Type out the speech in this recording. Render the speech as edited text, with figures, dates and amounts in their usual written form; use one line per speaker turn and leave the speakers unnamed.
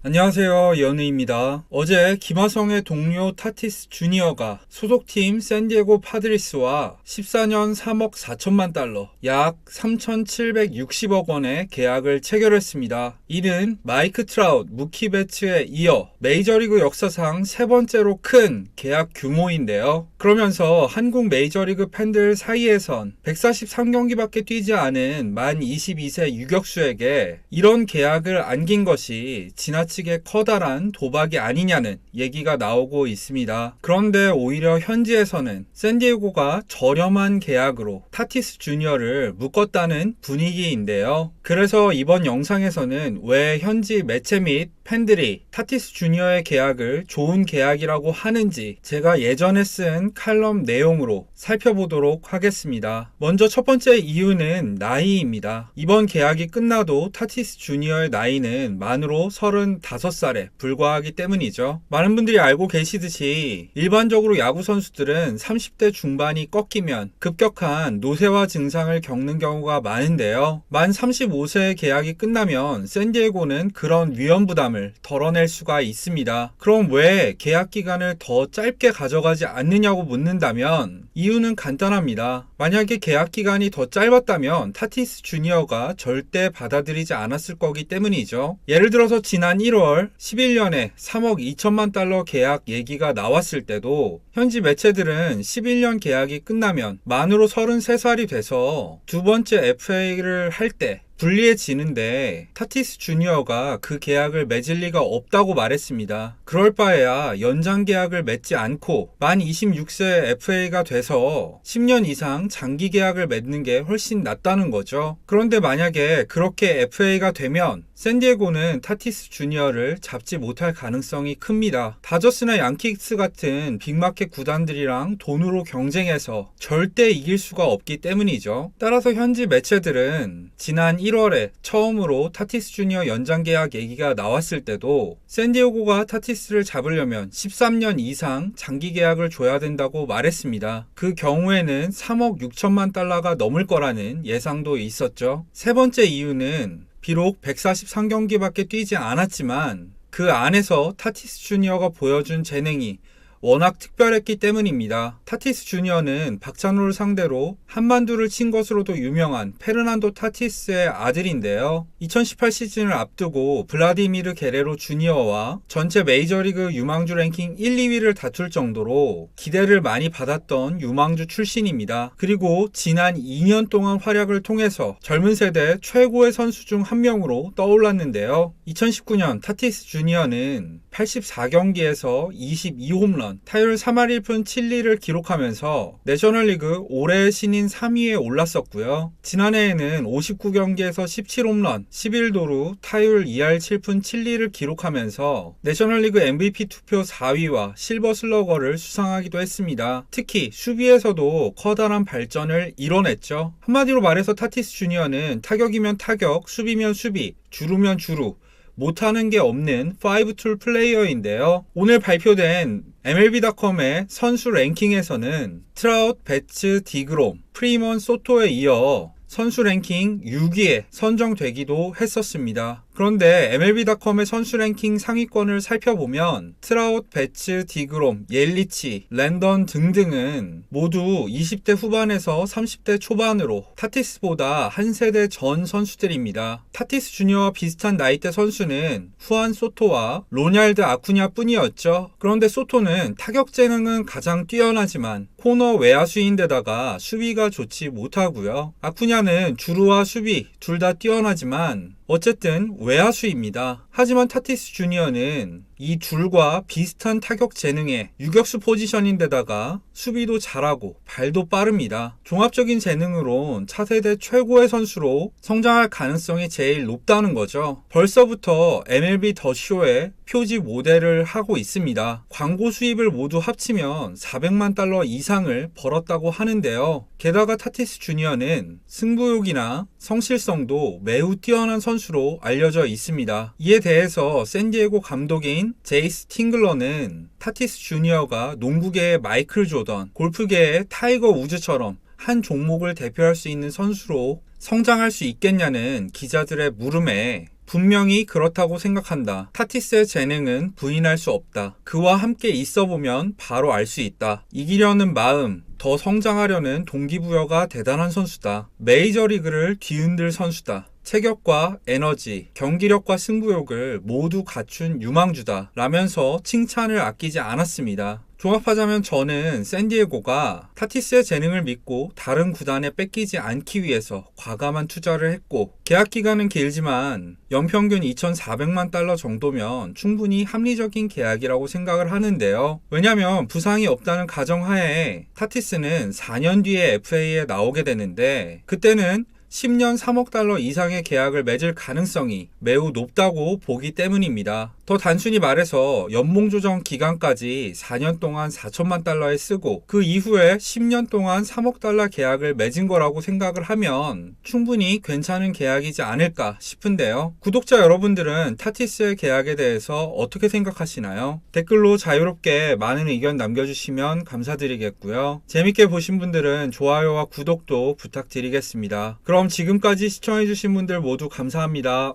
안녕하세요, 연우입니다. 어제 김하성의 동료 타티스 주니어가 소속팀 샌디에고 파드리스와 14년 3억 4천만 달러, 약 3,760억 원의 계약을 체결했습니다. 이는 마이크 트라웃, 무키 베츠에 이어 메이저리그 역사상 세 번째로 큰 계약 규모인데요. 그러면서 한국 메이저리그 팬들 사이에선 143경기밖에 뛰지 않은 만 22세 유격수에게 이런 계약을 안긴 것이 지나치게 커다란 도박이 아니냐는 얘기가 나오고 있습니다. 그런데 오히려 현지에서는 샌디에고가 저렴한 계약으로 타티스 주니어를 묶었다는 분위기인데요. 그래서 이번 영상에서는 왜 현지 매체 및 팬들이 타티스 주니어의 계약을 좋은 계약이라고 하는지 제가 예전에 쓴 칼럼 내용으로 살펴보도록 하겠습니다. 먼저 첫 번째 이유는 나이입니다. 이번 계약이 끝나도 타티스 주니어의 나이는 만으로 35살에 불과하기 때문이죠. 많은 분들이 알고 계시듯이 일반적으로 야구 선수들은 30대 중반이 꺾이면 급격한 노쇠화 증상을 겪는 경우가 많은데요. 만 35세의 계약이 끝나면 샌디에고는 그런 위험 부담을 덜어낼 수가 있습니다. 그럼 왜 계약 기간을 더 짧게 가져가지 않느냐고 묻는다면 이유는 간단합니다. 만약에 계약 기간이 더 짧았다면 타티스 주니어가 절대 받아들이지 않았을 거기 때문이죠. 예를 들어서 지난 1월 11년에 3억 2천만 달러 계약 얘기가 나왔을 때도 현지 매체들은 11년 계약이 끝나면 만으로 33살이 돼서 두 번째 FA를 할 때 불리해지는데 타티스 주니어가 그 계약을 맺을 리가 없다고 말했습니다. 그럴 바에야 연장 계약을 맺지 않고 만 26세 FA가 돼서 10년 이상 장기 계약을 맺는 게 훨씬 낫다는 거죠. 그런데 만약에 그렇게 FA가 되면 샌디에고는 타티스 주니어를 잡지 못할 가능성이 큽니다. 다저스나 양키스 같은 빅마켓 구단들이랑 돈으로 경쟁해서 절대 이길 수가 없기 때문이죠. 따라서 현지 매체들은 지난 1월에 처음으로 타티스 주니어 연장 계약 얘기가 나왔을 때도 샌디에고가 타티스를 잡으려면 13년 이상 장기 계약을 줘야 된다고 말했습니다. 그 경우에는 3억 6천만 달러가 넘을 거라는 예상도 있었죠. 세 번째 이유는 비록 143경기밖에 뛰지 않았지만 그 안에서 타티스 주니어가 보여준 재능이 워낙 특별했기 때문입니다. 타티스 주니어는 박찬호를 상대로 한만두를 친 것으로도 유명한 페르난도 타티스의 아들인데요. 2018 시즌을 앞두고 블라디미르 게레로 주니어와 전체 메이저리그 유망주 랭킹 1, 2위를 다툴 정도로 기대를 많이 받았던 유망주 출신입니다. 그리고 지난 2년 동안 활약을 통해서 젊은 세대 최고의 선수 중 한 명으로 떠올랐는데요. 2019년 타티스 주니어는 84경기에서 22홈런, 타율 3할 1푼 7리를 기록하면서 내셔널리그 올해의 신인 3위에 올랐었고요. 지난해에는 59경기에서 17홈런, 11도루, 타율 2할 7푼 7리를 기록하면서 내셔널리그 MVP 투표 4위와 실버 슬러거를 수상하기도 했습니다. 특히 수비에서도 커다란 발전을 이뤄냈죠. 한마디로 말해서 타티스 주니어는 타격이면 타격, 수비면 수비, 주루면 주루, 못하는 게 없는 5툴 플레이어인데요. 오늘 발표된 MLB.com의 선수 랭킹에서는 트라웃, 베츠, 디그롬, 프리먼, 소토에 이어 선수 랭킹 6위에 선정되기도 했었습니다. 그런데 MLB.com의 선수 랭킹 상위권을 살펴보면 트라웃, 베츠, 디그롬, 옐리치, 랜던 등등은 모두 20대 후반에서 30대 초반으로 타티스보다 한 세대 전 선수들입니다. 타티스 주니어와 비슷한 나이대 선수는 후안 소토와 로날드 아쿠냐 뿐이었죠. 그런데 소토는 타격 재능은 가장 뛰어나지만 코너 외야수인데다가 수비가 좋지 못하고요. 아쿠냐는 주루와 수비 둘 다 뛰어나지만 어쨌든 외야수입니다. 하지만 타티스 주니어는 이 둘과 비슷한 타격 재능의 유격수 포지션인데다가 수비도 잘하고 발도 빠릅니다. 종합적인 재능으론 차세대 최고의 선수로 성장할 가능성이 제일 높다는 거죠. 벌써부터 MLB 더 쇼에 표지 모델을 하고 있습니다. 광고 수입을 모두 합치면 400만 달러 이상을 벌었다고 하는데요. 게다가 타티스 주니어는 승부욕이나 성실성도 매우 뛰어난 선수로 알려져 있습니다. 이에 대해서 샌디에고 감독인 제이스 팅글러는 타티스 주니어가 농구계의 마이클 조던, 골프계의 타이거 우즈처럼 한 종목을 대표할 수 있는 선수로 성장할 수 있겠냐는 기자들의 물음에 분명히 그렇다고 생각한다. 타티스의 재능은 부인할 수 없다. 그와 함께 있어 보면 바로 알 수 있다. 이기려는 마음, 더 성장하려는 동기부여가 대단한 선수다. 메이저리그를 뒤흔들 선수다. 체격과 에너지, 경기력과 승부욕을 모두 갖춘 유망주다. 라면서 칭찬을 아끼지 않았습니다. 종합하자면 저는 샌디에고가 타티스의 재능을 믿고 다른 구단에 뺏기지 않기 위해서 과감한 투자를 했고, 계약 기간은 길지만 연평균 2,400만 달러 정도면 충분히 합리적인 계약이라고 생각을 하는데요. 왜냐면 부상이 없다는 가정하에 타티스는 4년 뒤에 FA에 나오게 되는데, 그때는 10년 3억 달러 이상의 계약을 맺을 가능성이 매우 높다고 보기 때문입니다. 더 단순히 말해서 연봉 조정 기간까지 4년 동안 4천만 달러에 쓰고 그 이후에 10년 동안 3억 달러 계약을 맺은 거라고 생각을 하면 충분히 괜찮은 계약이지 않을까 싶은데요. 구독자 여러분들은 타티스의 계약에 대해서 어떻게 생각하시나요? 댓글로 자유롭게 많은 의견 남겨주시면 감사드리겠고요. 재밌게 보신 분들은 좋아요와 구독도 부탁드리겠습니다. 그럼 지금까지 시청해주신 분들 모두 감사합니다.